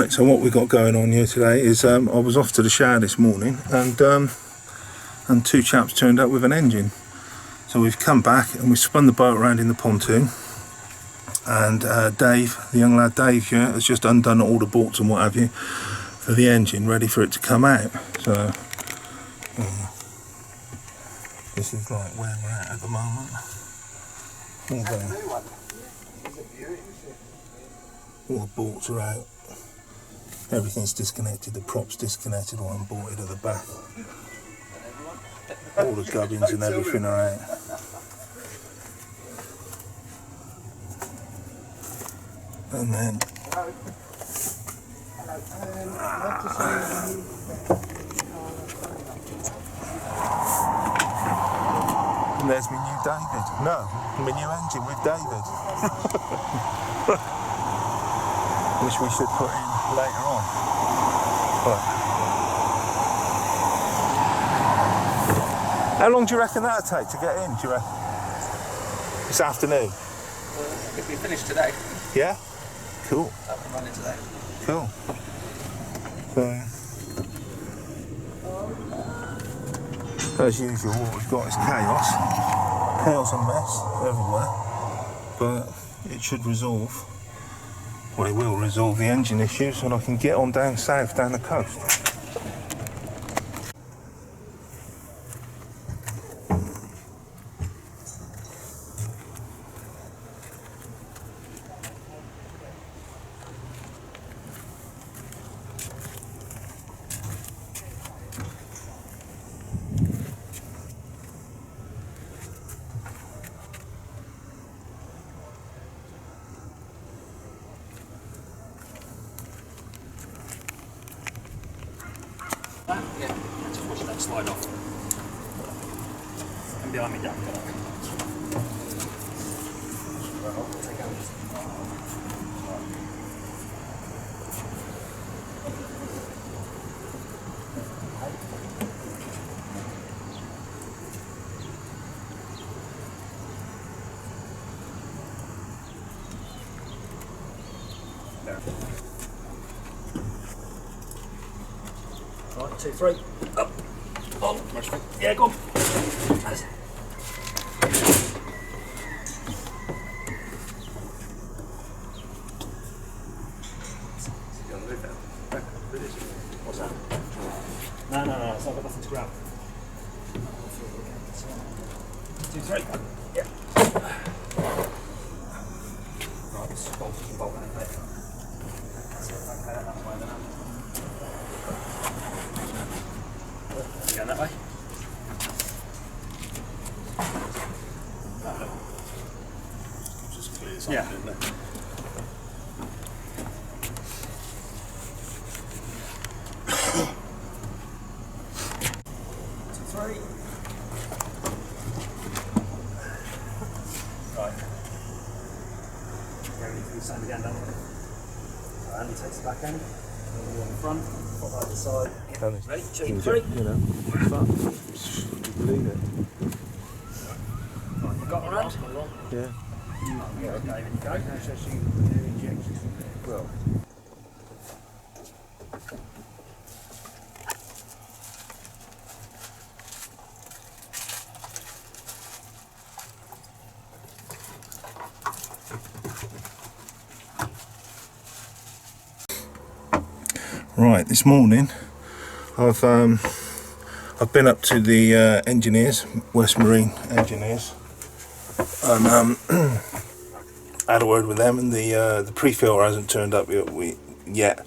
Right, so what we've got going on here today is I was off to the shower this morning and two chaps turned up with an engine. So we've come back and we've spun the boat around in the pontoon, and Dave, the young lad Dave here, has just undone all the bolts and what have you for the engine, ready for it to come out. So this is like where we're at the moment. All the bolts are out, everything's disconnected, the props disconnected or unbolted at the back. All the gubbins and everything are out. And then and there's my new David. No, my new engine with David. Which we should put in later on. But how long do you reckon that'll take to get in, do you reckon? This afternoon? If we finish today. Yeah? Cool. Up and running today. Cool. So, as usual, what we've got is chaos. Chaos and mess everywhere. But it should resolve. Well, it will resolve the engine issues and I can get on down south, down the coast. Yeah, just watch that slide off. And behind me, down. Right, 2, 3, up, on, yeah, go on. That's it. What's that? No, it's not got nothing to grab. 2, 3, yeah. Right, this is bolt that bit. That's it, okay, that's way then. Going that way. Just clear something, yeah. Didn't it? Three. Right. Going into the same again, don't we? So Andy takes the back end, on the front, pop that to the side. Ready? 2, 3. You know, fun. Believe it. Right, you got around? Yeah. Yeah, okay, there you go. Now show you the injections. Well. Right, this morning I've been up to the engineers, West Marine engineers, and had a word with them, and the pre-filter hasn't turned up yet.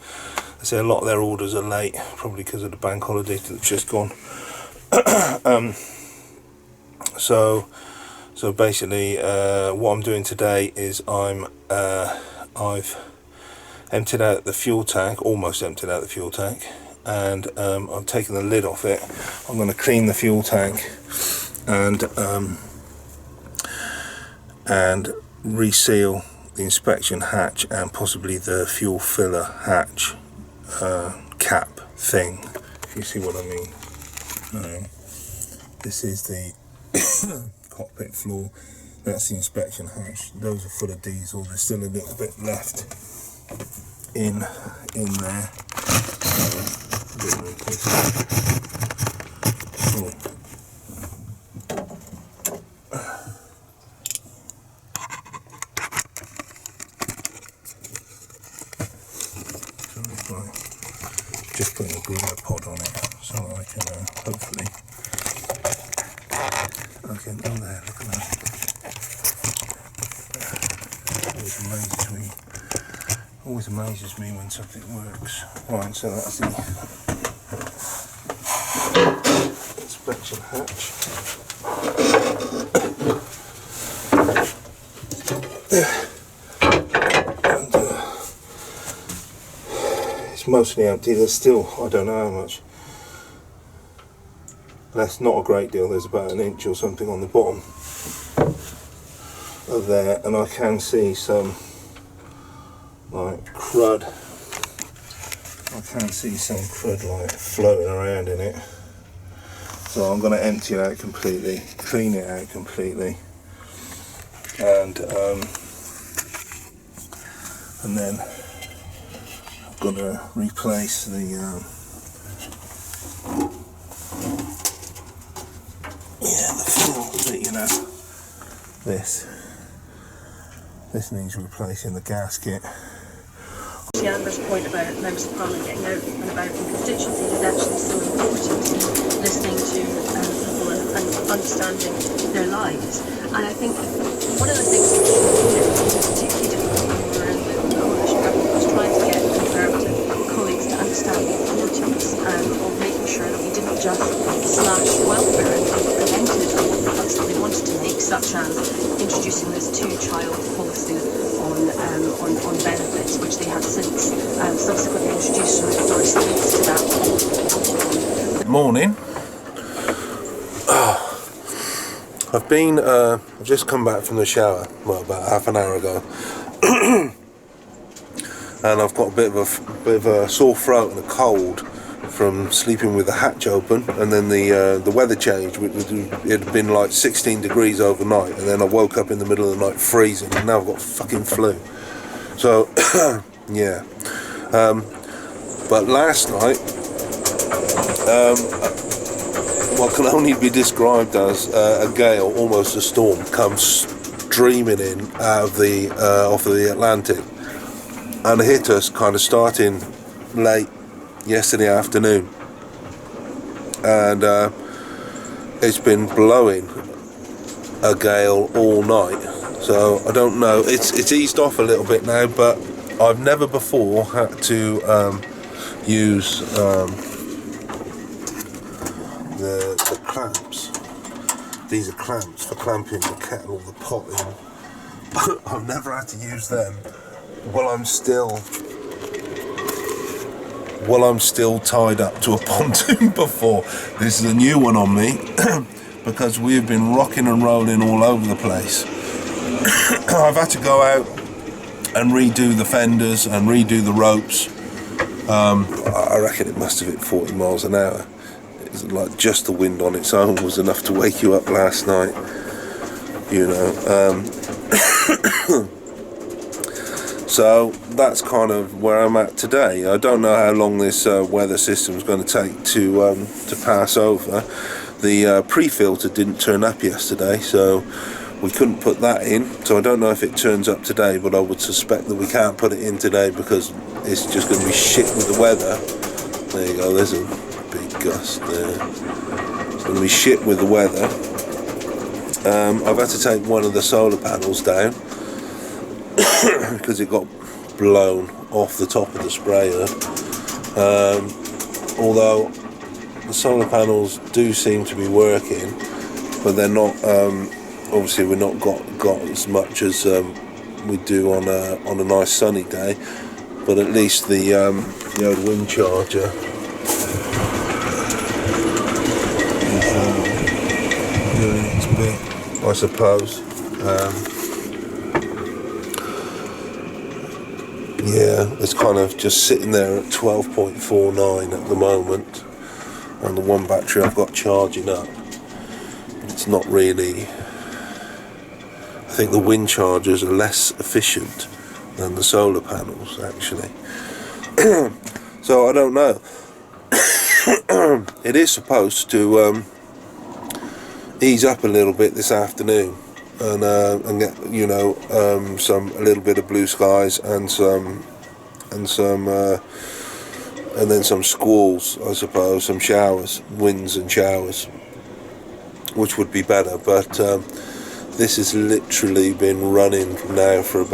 I say a lot of their orders are late, probably because of the bank holiday that's just gone. So basically, what I'm doing today is I've emptied out the fuel tank, almost emptied out the fuel tank, and I've taken the lid off it. I'm going to clean the fuel tank and reseal the inspection hatch and possibly the fuel filler hatch cap thing, if you see what I mean. This is the cockpit floor, that's the inspection hatch. Those are full of diesel, there's still a little bit left. in there. Oh. Just putting a grower pod on it so I can hopefully I can go there. Look at that. Always amazes me when something works. Right, so that's the inspection hatch. And, it's mostly empty. There's still, I don't know how much. That's not a great deal. There's about an inch or something on the bottom of there, and I can see some like crud. I can see some crud like floating around in it. So I'm going to empty it out completely, clean it out completely, and then I'm going to replace the fuel bit, you know. This needs replacing the gasket. Amber's point about members of Parliament getting out and about in constituencies is actually so important, listening to people and understanding their lives. And I think one of the things that was particularly difficult when we were in the coalition government was trying to get Conservative colleagues to understand the importance of making sure that we didn't just slash welfare and prevented the cuts that we wanted to make, such as introducing this two-child policy on benefits, which they have since subsequently introduced some Doris links to that. Good morning. I've just come back from the shower, well, about half an hour ago, and I've got a bit of a sore throat and a cold from sleeping with the hatch open, and then the weather change. It had been like 16 degrees overnight, and then I woke up in the middle of the night freezing, and now I've got fucking flu. So yeah, but last night, what can only be described as a gale, almost a storm, comes streaming in out of off of the Atlantic, and hit us kind of starting late yesterday afternoon, and it's been blowing a gale all night. So I don't know, it's eased off a little bit now, but I've never before had to use the clamps. These are clamps for clamping the kettle or the pot in. I've never had to use them while I'm still tied up to a pontoon before. This is a new one on me because we've been rocking and rolling all over the place. I've had to go out and redo the fenders and redo the ropes. I reckon it must have hit 40 miles an hour. It's like just the wind on its own was enough to wake you up last night, you know. So that's kind of where I'm at today. I don't know how long this weather system is going to take to pass over. The pre-filter didn't turn up yesterday, so we couldn't put that in. So I don't know if it turns up today, but I would suspect that we can't put it in today because it's just going to be shit with the weather. There you go, there's a big gust there. It's going to be shit with the weather. I've had to take one of the solar panels down because it got blown off the top of the sprayer. Although the solar panels do seem to be working, but they're not. Obviously, we're not got as much as we do on a nice sunny day. But at least the old wind charger is doing its bit, I suppose. Yeah, it's kind of just sitting there at 12.49 at the moment, and the one battery I've got charging up. But it's not really. I think the wind chargers are less efficient than the solar panels actually. So I don't know. It is supposed to ease up a little bit this afternoon, and get, you know, a little bit of blue skies and then some squalls, I suppose, some showers, winds and showers, which would be better. But this has literally been running now for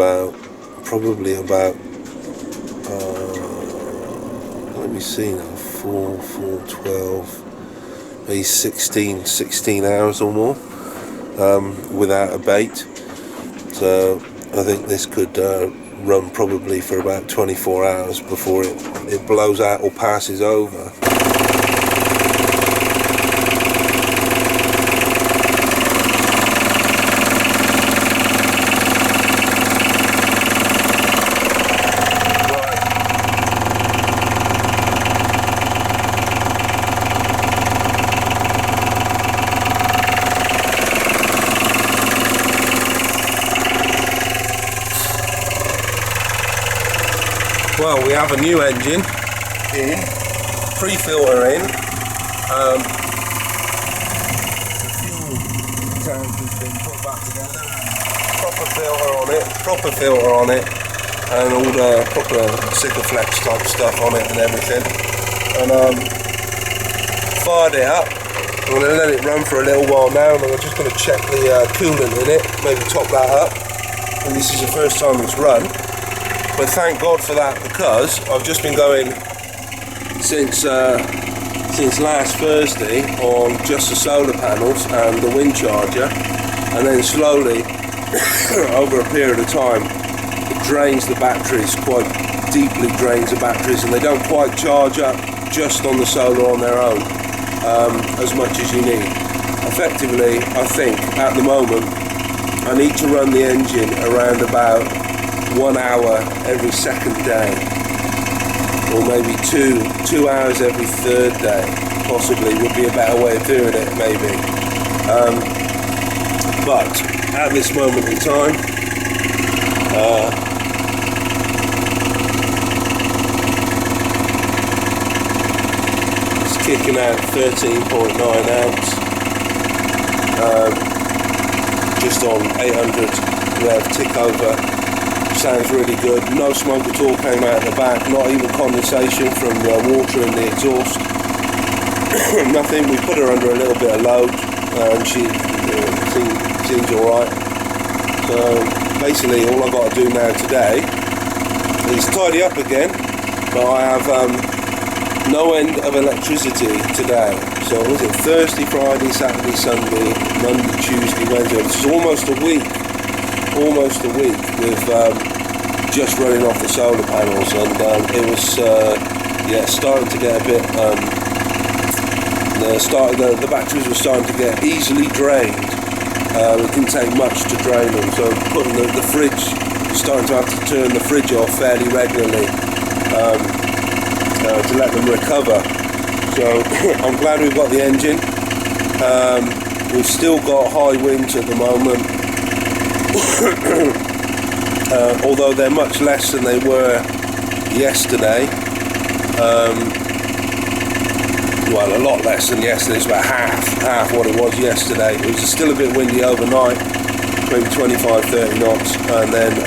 probably about let me see now, 4, 12, maybe 16 hours or more, without a bait. So I think this could run probably for about 24 hours before it blows out or passes over. Well, we have a new engine in, pre-filter in. The fuel tank has been put back together, proper filter on it, and all the proper Sikaflex type stuff on it and everything. And fired it up. I'm going to let it run for a little while now, and I'm just going to check the coolant in it, maybe top that up. And this is the first time it's run. But thank God for that, because I've just been going since last Thursday on just the solar panels and the wind charger, and then slowly over a period of time it drains the batteries, quite deeply drains the batteries, and they don't quite charge up just on the solar on their own as much as you need. Effectively, I think at the moment I need to run the engine around about 1 hour every second day, or maybe two hours every third day, possibly, would be a better way of doing it, maybe. But at this moment in time, it's kicking out 13.9 amps, just on 800 rev tick over. Sounds really good. No smoke at all came out of the back, not even condensation from the water in the exhaust. Nothing. We put her under a little bit of load and she seems alright. So basically all I've got to do now today is tidy up again, but I have no end of electricity today. So was it Thursday, Friday, Saturday, Sunday, Monday, Tuesday, Wednesday? It's almost a week with just running off the solar panels, and it was starting to get a bit the batteries were starting to get easily drained. It didn't take much to drain them, so putting the fridge, starting to have to turn the fridge off fairly regularly to let them recover. So I'm glad we've got the engine. We've still got high winds at the moment. Although they're much less than they were yesterday. Well, a lot less than yesterday. It's about half what it was yesterday. It was still a bit windy overnight, maybe 25-30 knots, and then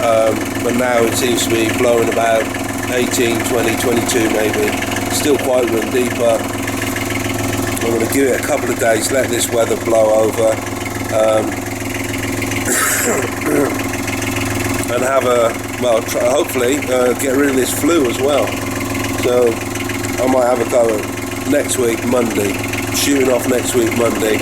but now it seems to be blowing about 18, 20, 22 maybe. Still quite windy, but I'm going to give it a couple of days, let this weather blow over, and have hopefully get rid of this flu as well. So I might have a go next week Monday, shooting off next week Monday,